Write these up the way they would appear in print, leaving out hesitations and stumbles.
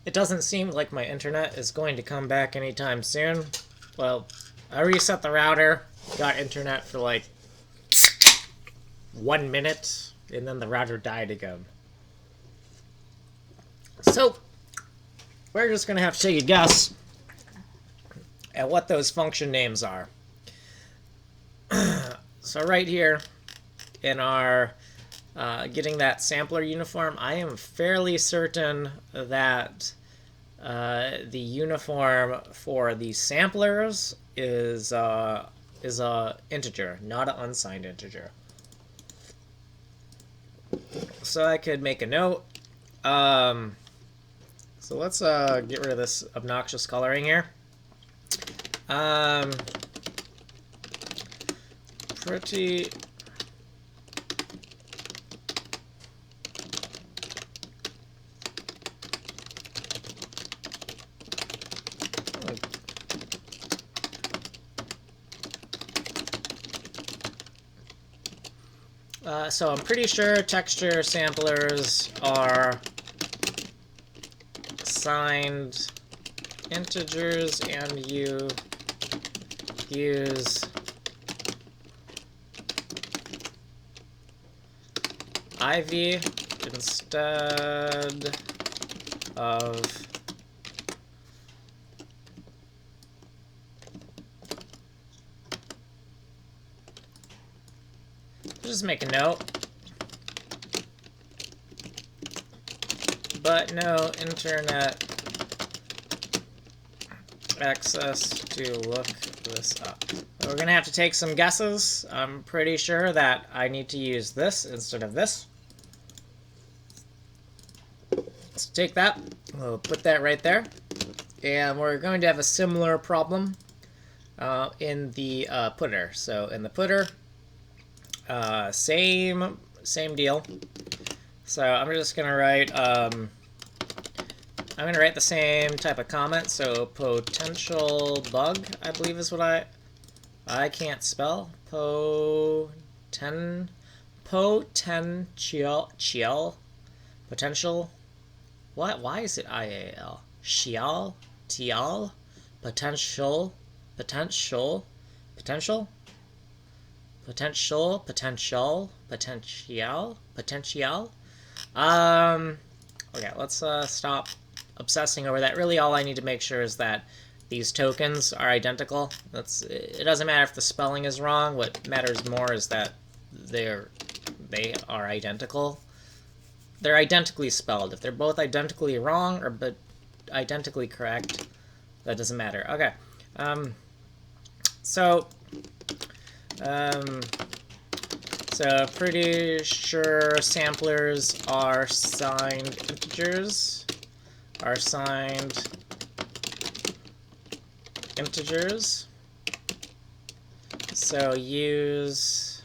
It doesn't seem like my internet is going to come back anytime soon. Well, I reset the router, got internet for like 1 minute, and then the router died again. So, we're just going to have to take a guess at what those function names are. So right here in our getting that sampler uniform, I am fairly certain that the uniform for the samplers is a integer, not an unsigned integer. So I could make a note. So let's get rid of this obnoxious coloring here. Pretty so I'm pretty sure texture samplers are signed integers, and you use IV instead of just make a note, but no internet access to look this up. We're gonna have to take some guesses. I'm pretty sure that I need to use this instead of this. Let's take that, we'll put that right there, and we're going to have a similar problem in the putter. So in the putter, same deal. So I'm just gonna write I'm gonna write the same type of comment. So potential bug, I believe is what I can't spell. Potential what? Why is it IAL? Shial? Tial? Potential? Potential? Potential? Potential? Potential? Potential? Potential? Okay, let's stop obsessing over that. Really all I need to make sure is that these tokens are identical. It doesn't matter if the spelling is wrong. What matters more is that they are identical. They're identically spelled. If they're both identically wrong or but identically correct, that doesn't matter. Okay. So pretty sure samplers are signed integers. So use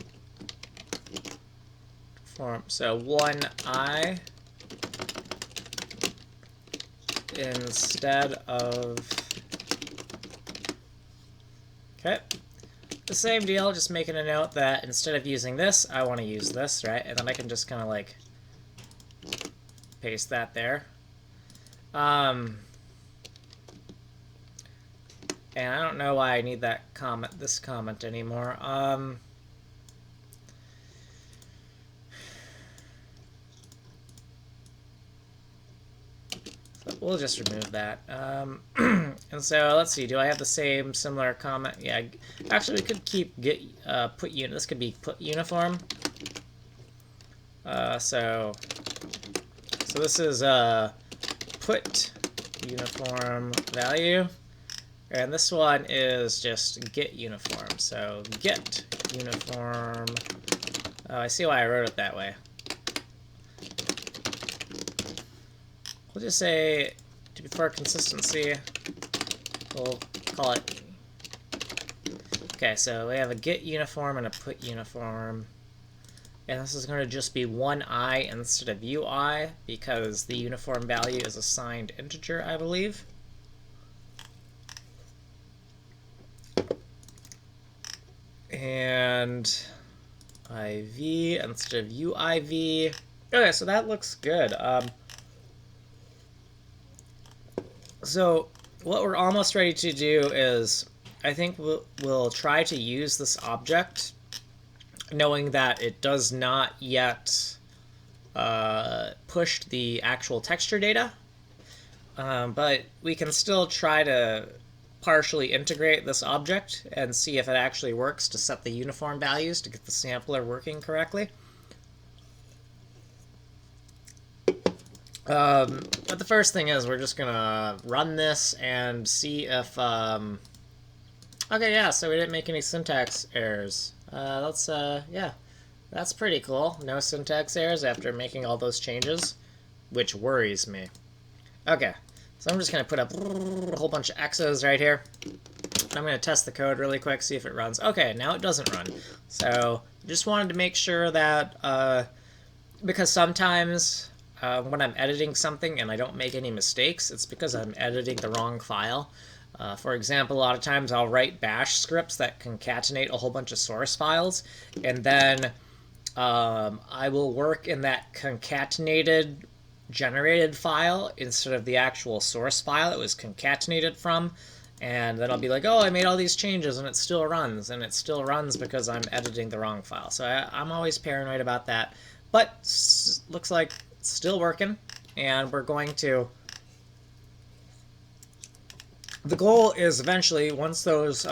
form. So 1i instead of. Okay. The same deal, just making a note that instead of using this, I want to use this, right? And then I can just kind of like paste that there. And I don't know why I need that this comment anymore. So we'll just remove that. And so let's see. Do I have the same similar comment? Yeah. Actually, we could keep put unit. This could be put uniform. So this is put uniform value. And this one is just get uniform. So get uniform. Oh, I see why I wrote it that way. We'll just say, for consistency, we'll call it. Okay, so we have a get uniform and a put uniform. And this is going to just be 1i instead of ui because the uniform value is a signed integer, I believe. And iv instead of uiv. Okay, so that looks good. So what we're almost ready to do is, I think we'll try to use this object, knowing that it does not yet push the actual texture data, but we can still try to partially integrate this object and see if it actually works to set the uniform values to get the sampler working correctly. But the first thing is we're just gonna run this and see if okay, yeah, so we didn't make any syntax errors. Yeah, that's pretty cool. No syntax errors after making all those changes, which worries me. Okay, so I'm just gonna put up a whole bunch of X's right here. I'm gonna test the code really quick, see if it runs. Okay, now it doesn't run. So just wanted to make sure that because sometimes when I'm editing something and I don't make any mistakes, it's because I'm editing the wrong file. For example, a lot of times I'll write bash scripts that concatenate a whole bunch of source files, and then I will work in that concatenated generated file instead of the actual source file it was concatenated from. And then I'll be like, oh, I made all these changes and it still runs. And it still runs because I'm editing the wrong file. So I'm always paranoid about that. But looks like it's still working. And we're going to... The goal is eventually, once those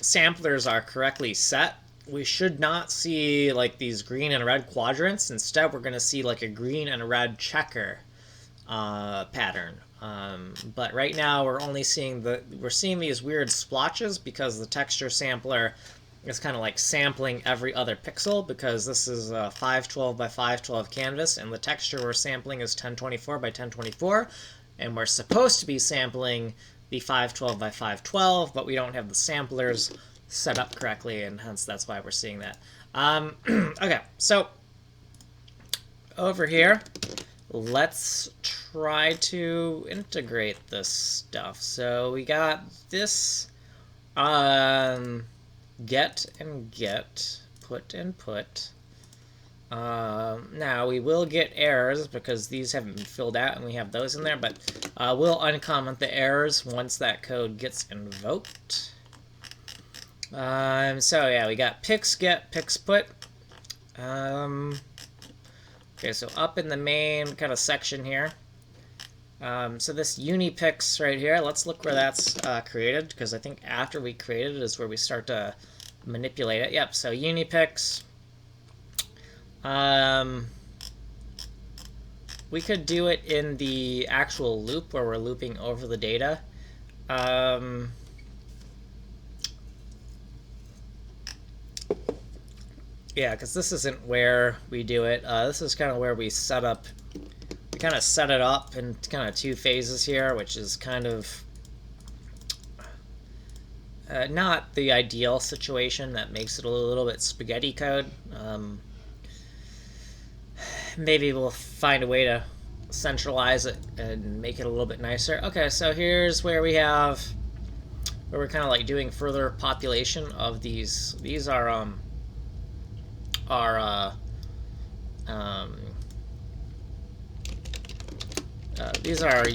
samplers are correctly set, we should not see like these green and red quadrants. Instead, we're going to see like a green and a red checker pattern. But right now we're only seeing these weird splotches because the texture sampler is kind of like sampling every other pixel, because this is a 512 by 512 canvas and the texture we're sampling is 1024 by 1024, and we're supposed to be sampling the 512 by 512, but we don't have the samplers set up correctly, and hence that's why we're seeing that. Okay, so over here, let's try to integrate this stuff. So we got this get and get, put and put. Now we will get errors because these haven't been filled out and we have those in there, but we'll uncomment the errors once that code gets invoked. So yeah, we got pix get, pix put. Okay, so up in the main kind of section here. So this unipix right here, let's look where that's created, because I think after we create it is where we start to manipulate it. Yep, so unipix. We could do it in the actual loop where we're looping over the data. Yeah, because this isn't where we do it. This is kind of where we set up. We kind of set it up in kind of two phases here, which is kind of not the ideal situation. That makes it a little bit spaghetti code. Maybe we'll find a way to centralize it and make it a little bit nicer. Okay, so here's where we have, where we're kind of like doing further population of these. These are these are,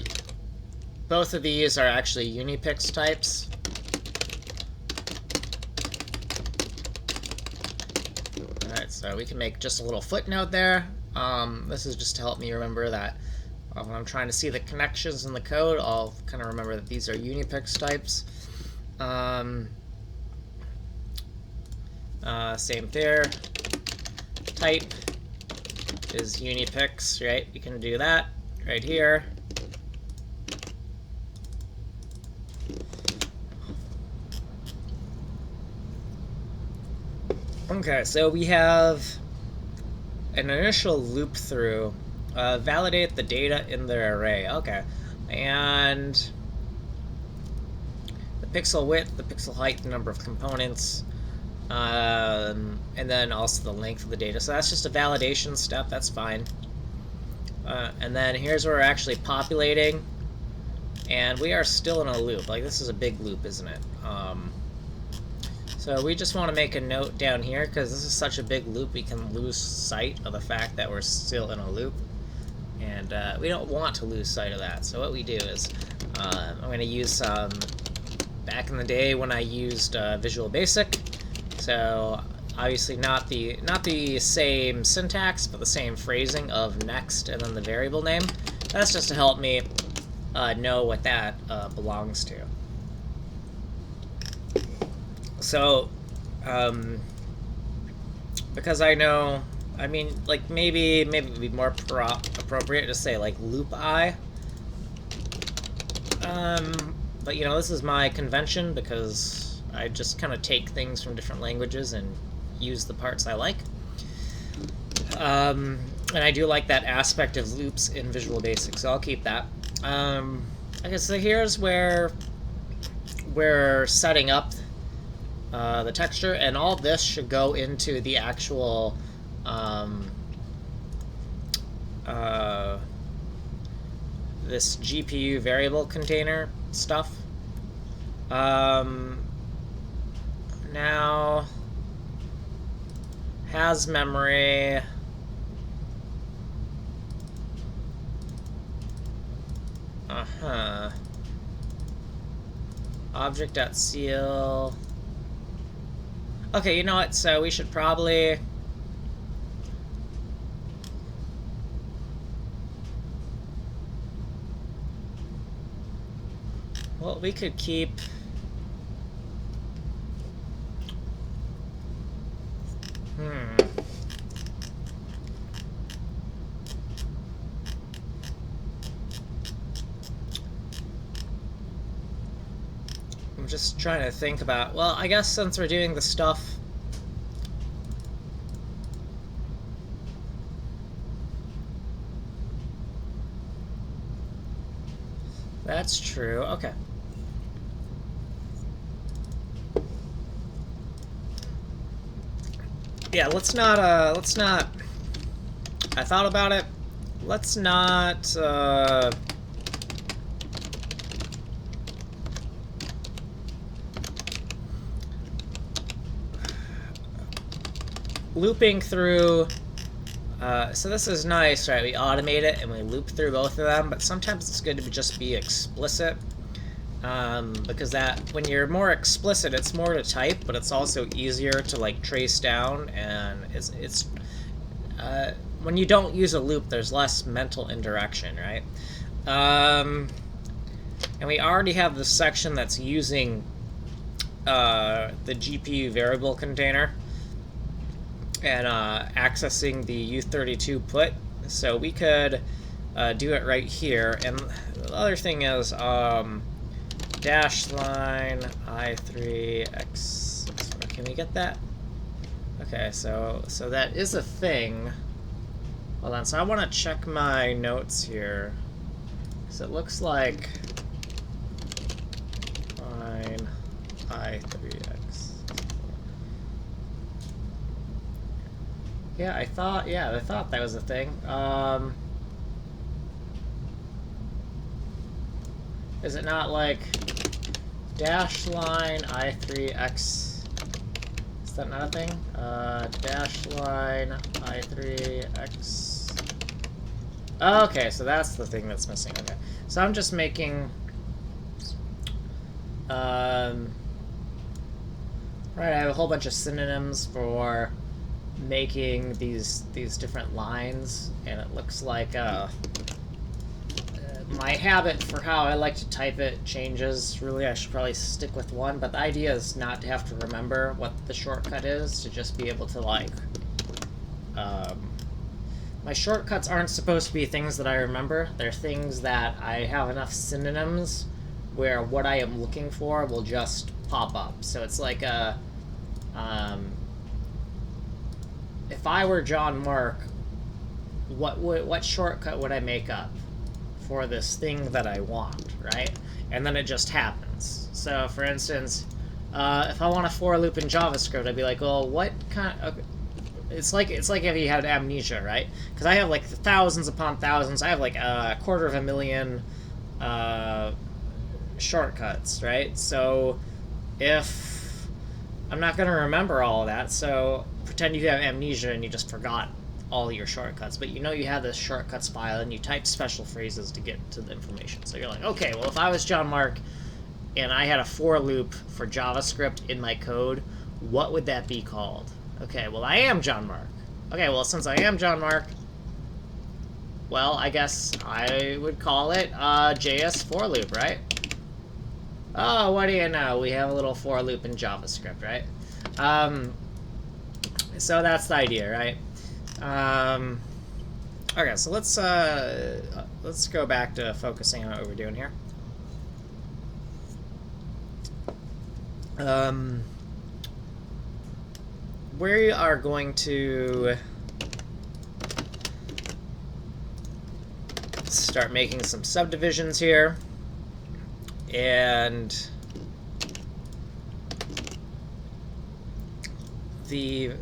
both of these are actually unipix types. Alright, so we can make just a little footnote there. This is just to help me remember that when I'm trying to see the connections in the code, I'll kind of remember that these are unipix types. Same there. Type is unipix, right? You can do that right here. Okay, so we have an initial loop through, validate the data in the array. Okay, and the pixel width, the pixel height, the number of components, and then also the length of the data. So that's just a validation step, that's fine. And then here's where we're actually populating, and we are still in a loop. Like, this is a big loop, isn't it? So we just want to make a note down here, because this is such a big loop we can lose sight of the fact that we're still in a loop, and we don't want to lose sight of that. So what we do is I'm going to use some back in the day when I used Visual Basic. So obviously not the same syntax, but the same phrasing of next and then the variable name. That's just to help me know what that belongs to. So, because I know, I mean, like maybe it would be more appropriate to say like loop I. But you know, this is my convention because I just kind of take things from different languages and use the parts I like. And I do like that aspect of loops in Visual Basic, so I'll keep that. Okay, so here's where we're setting up the texture, and all this should go into the actual this GPU variable container stuff. Now has memory. Object.ceil. Okay, you know what? So we should probably. Well, we could keep. I'm just trying to think about. Well, I guess since we're doing the stuff. That's true. Okay. Yeah, let's not, I thought about it. Let's not, looping through, so this is nice, right? We automate it and we loop through both of them, but sometimes it's good to just be explicit. Because that when you're more explicit, it's more to type, but it's also easier to like trace down, and it's when you don't use a loop, there's less mental indirection, right? And we already have this section that's using the GPU variable container and accessing the U32 put, so we could do it right here. And the other thing is dash line I3x. Can we get that? Okay, so that is a thing. Hold on. So I want to check my notes here. So it looks like line I3x. Yeah, I thought that was a thing. Is it not like dash line I3x? Is that not a thing? Dash line I3x. Okay, so that's the thing that's missing. Okay, so I'm just making. Right, I have a whole bunch of synonyms for making these different lines, and it looks like my habit for how I like to type it changes. Really, I should probably stick with one, but the idea is not to have to remember what the shortcut is, to just be able to, like, my shortcuts aren't supposed to be things that I remember. They're things that I have enough synonyms where what I am looking for will just pop up. So it's like a, if I were John Mark, what shortcut would I make up for this thing that I want, right? And then it just happens. So, for instance, if I want a for loop in JavaScript, I'd be like, well, what kind of... It's like if you had amnesia, right? Because I have like thousands upon thousands. I have like 250,000 shortcuts, right? So if I'm not going to remember all of that, so pretend you have amnesia and you just forgot all your shortcuts, but you know you have this shortcuts file and you type special phrases to get to the information. So you're like, okay, well, if I was John Mark and I had a for loop for JavaScript in my code, what would that be called? Okay, well, I am John Mark. Okay, well, since I am John Mark, well, I guess I would call it JS for loop, right? Oh, what do you know? We have a little for loop in JavaScript, right? So that's the idea, right? Okay, so let's go back to focusing on what we're doing here. We are going to start making some subdivisions here, and the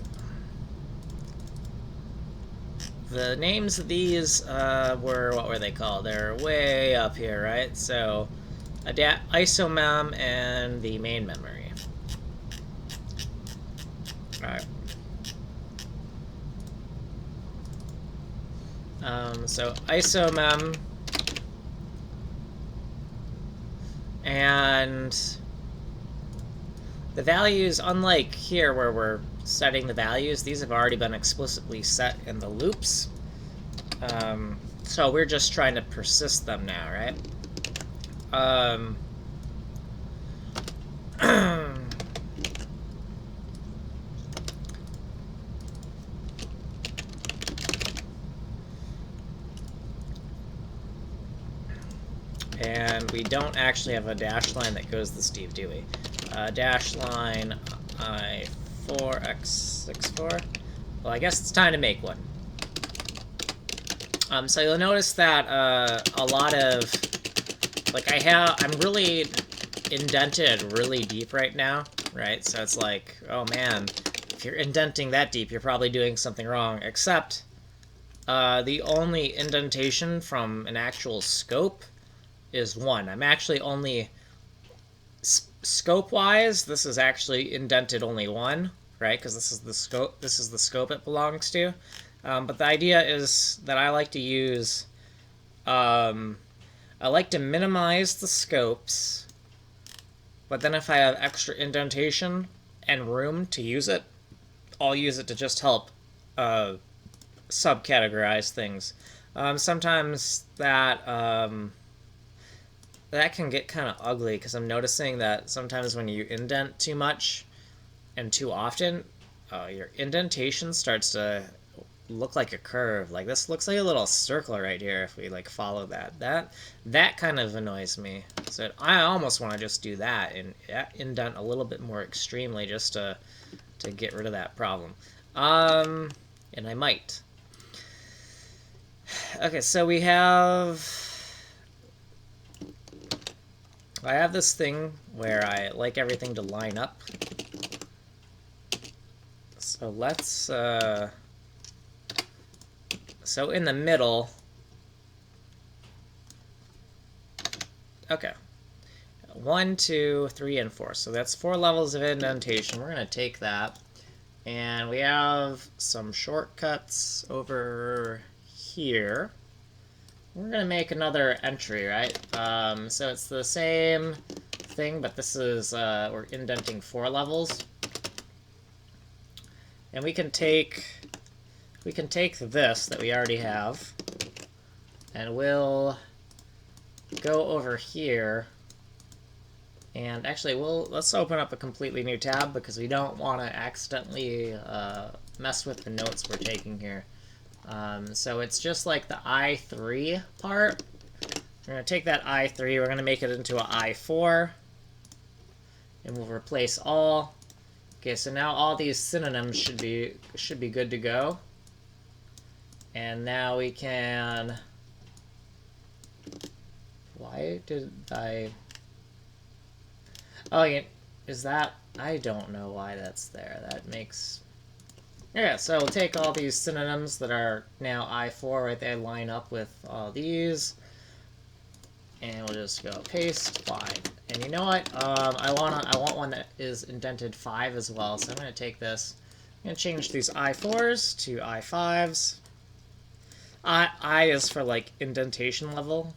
names of these were, what were they called? They're way up here, right? So isomem and the main memory. Alright. So isomem, and the values, unlike here where we're setting the values, these have already been explicitly set in the loops. So we're just trying to persist them now, right? And we don't actually have a dash line that goes to Steve, do we? Dash line I4x64. Well, I guess it's time to make one. So you'll notice that a lot of, like, I'm really indented really deep right now, right? So it's like, oh man, if you're indenting that deep, you're probably doing something wrong, except the only indentation from an actual scope is 1. I'm actually only, scope-wise, this is actually indented only 1, right? Because this is the scope it belongs to. But the idea is that I like to use, I like to minimize the scopes, but then if I have extra indentation and room to use it, I'll use it to just help subcategorize things. Sometimes that can get kind of ugly, because I'm noticing that sometimes when you indent too much and too often, your indentation starts to look like a curve. Like, this looks like a little circle right here if we, like, follow that. That kind of annoys me. So I almost want to just do that and indent a little bit more extremely just to get rid of that problem. And I might. Okay, so I have this thing where I like everything to line up. So let's, so in the middle, okay, 1, 2, 3, and 4. So that's 4 levels of indentation. We're going to take that, and we have some shortcuts over here. We're going to make another entry, right? So it's the same thing, but this is, we're indenting 4 levels. And we can take this that we already have, and we'll go over here, and actually let's open up a completely new tab, because we don't want to accidentally mess with the notes we're taking here. So it's just like the I3 part. We're going to take that I3, we're going to make it into an I4, and we'll replace all. Okay, so now all these synonyms should be good to go. And now we can... Why did I... Oh, yeah, is that... I don't know why that's there. That makes... Yeah, so we'll take all these synonyms that are now I4 right there, line up with all these, and we'll just go paste, fine. And you know what? I want one that is indented 5 as well, so I'm going to take this. I'm going to change these I4s to I5s. I is for like indentation level.